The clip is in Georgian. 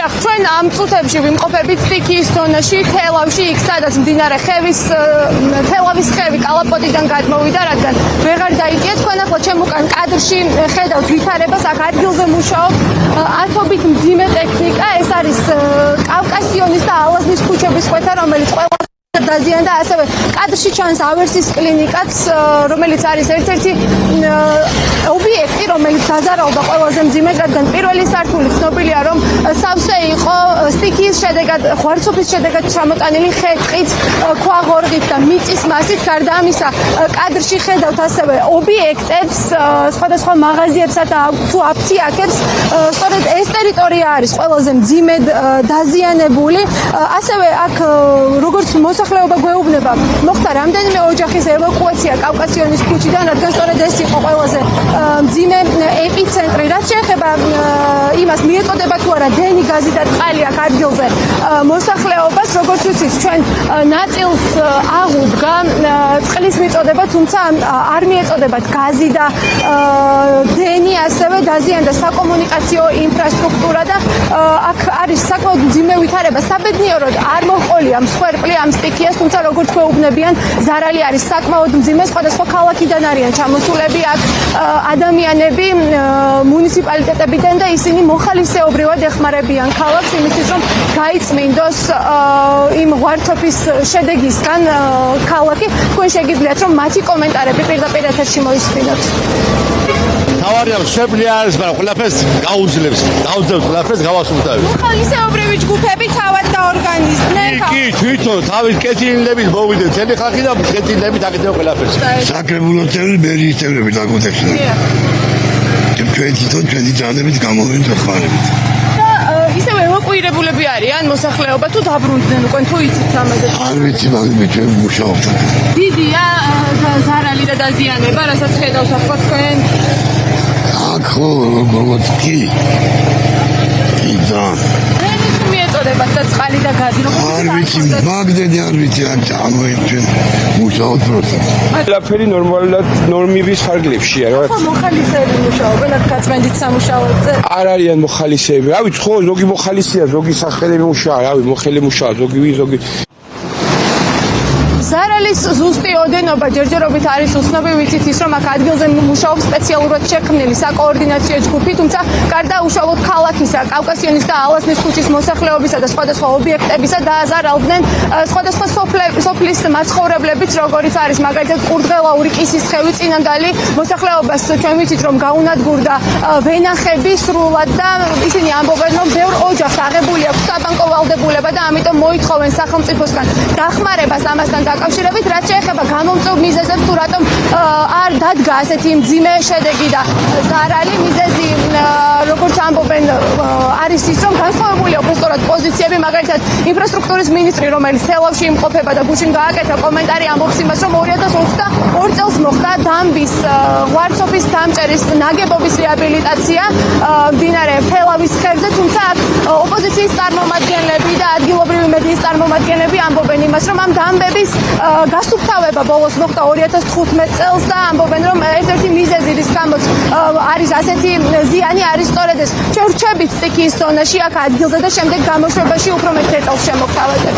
დიახ, ჩვენ ამ წუთებში ვიმყოფებით სტიქიის ზონაში, თელავში, იქ სადაც მდინარე თელავის ხევი კალაპოტიდან გადმოვიდა, რადგან ვეღარ დაიწია. თქვენ ახლა ჩემ უკან კადრში ხედავთ ვითარებას, აქ ადგილზე მუშაობს ათობით მძიმე ტექნიკა. ეს არის კავკასიონის და ალაზნის ქუჩების კვეთა, რომელიც ყველა დაზიანდა, ასევე კადრში ჩანს ავერსის კლინიკაც, რომელიც არის ერთ-ერთი ობიექტი, რომელიც დაზარალდა ყველაზე მძიმედ, რადგან პირველი სართული ცნობილია, რომ სავსე იყო სტიქიის შედეგად, ღვარცოფის შედეგად ჩამოტანილი ხე-ტყით, ქვაღორღით და მიწის მასით. გარდა ამისა, კადრში ხედავთ ასევე ობიექტებს, სხვადასხვა მაღაზიებსა და თუ აფთიაქებს. სწორედ ეს ტერიტორია არის ყველაზე მძიმედ დაზიანებული. ასევე აქ როგორც მოსახლეობა გვეუბნება, მოხდა რამდენიმე ოჯახის ევაკუაცია კავკასიონის ქუჩიდან, რადგან სწორედ ეს იყო ყველაზე მძიმე ეპიცენტრი. რაც შეეხება იმას, მიეწოდება თუ არა დენი, გაზი და წყალი აქ ადგილზე მოსახლეობას, როგორც ვიცით, ჩვენ ნაწილს აღუდგა წყლის მიწოდება, თუმცა არ მიეწოდებათ გაზი და დენი, ასევე დაზიანდა საკომუნიკაციო ინფრასტრუქტურა და აქ არის საკმაოდ მძიმე ვითარება. საბედნიეროდ არ მოჰყოლია მსხვერპლი ამ სტიქიას, თუმცა როგორც გვეუბნებიან, ზარალი არის საკმაოდ მძიმე. სხვადასხვა ქალაქიდან არიან ჩამოსულები აქ ადამიანები მუნიციპალიტეტებიდან და ისინი მოხალისეობრივად ეხმარებიან ქალაქს იმისთვის, რომ გაიწმინდოს იმ ღვარცოფის შედეგისგან ქალაქი. თქვენ შეგიძლიათ, რომ მათი კომენტარები პირდაპირ ეთერში მოისმინოთ. თავარია შეფლი არის, მაგრამ ყველაფერს გაუძლებს ყველაფერს გავასრულებთ. მოხალისეობრივი ჯგუფები თავად დაორგანიზდნენ. კი, თვითონ თავის კეთილინლებით მოვიდნენ წელი ხალხი და კეთილინლებით აკეთებენ ყველაფერს. საკრებულო წევრი, მერიის წევრები დაგვეთეხნენ. ჩვენ თვითონ ჩვენი ჯანებით გამოვიდეთ ეხმარებით. ისევ ევაკუირებულები არიან მოსახლეობა თუ დაბრუნდნენ უკვე, თუ იცით ამაზე? არ ვიცი, მაგრამ ჩვენ მუშაობთ. დიდია ზარალი და დაზიანება, რასაც ხედავთ ახლა თქვენ? აქ ხო, როგორც კი ძალიან. მიეწოდებათ და წყალი და გაზი, როგორც არ ვიცი, მაგდენი არ ვიცი, ჩვენ მუშაობთ პროცესში. ყველაფერი ნორმალურად ნორმების ფარგლებშია, რა. ხო, მოხალისეები მუშაობენ აქ გაწმენდით სამუშაოზე? არ არიან მოხალისეები. რა ვიცი, ხო, ზოგი მოხალისეა, ზოგი სახელები მუშაა, რა ვიცი, მოხელი მუშაა, ზოგი ზარალის ზუსტი ოდენობა ჯერჯერობით არის უცნობი. ვიცით ის, რომ აქ ადგილზე მუშაობს სპეციალურად შექმნილი საკოორდინაციო ჯგუფი, თუმცა გარდა უშუალოდ ქალაქისა, კავკასიონის და ალაზნის ქუჩის მოსახლეობისა და სხვადასხვა ობიექტებისა დააზარალდნენ სხვადასხვა სოფლის მაცხოვრებლებიც, როგორიც არის მაგალითად ყურდღელაური, კისისხევი, წინანდალი. მოსახლეობას ჩვენ ვიცით, რომ გაუნადგურდა ვენახები სრულად და ისინი ამბობენ, რომ ბევრ ოჯახს აღებული აქვს საბანკო ვალდებულება და ამიტომ მოითხოვენ სახელმწიფოსგან დახმარებას ამასთან დაკავშირებით. რაც შეეხება გამომწვევ მიზეზებს, თუ რატომ არ დადგა ასეთი მძიმე შედეგი და ზარალი, მიზეზი როგორც ამბობენ არის ის, რომ განსხვავებული აქვს სწორად პოზიციები, მაგალითად ინფრასტრუქტურის მინისტრი, რომელიც თელავში იმყოფება და გუშინ გააკეთა კომენტარი, ამბობს იმას, რომ 2022 წელს მოხდა დამბის ღვარცოფის დამჭერის ნაგებობის რეაბილიტაცია მდინარე თელავის ხევზე, თუმცა ოპოზიციის წარმომადგენლები და ადგილობრივი მედიის წარმომადგენლები ამბობენ იმას, რომ ამ დამბების გასუფთავება ბოლოს მოხდა 2015 წელს და ამბობენ, რომ ერთ-ერთი მიზეზი, რის გამოც არის ასეთი ზიანი, არის სწორედ ეს. ჩვენ ვრჩებით სტიქიის ზონაში აქ ადგილზე და შემდეგ გამოშვებაში უფრო მეტ დეტალს შემოგთავაზებთ.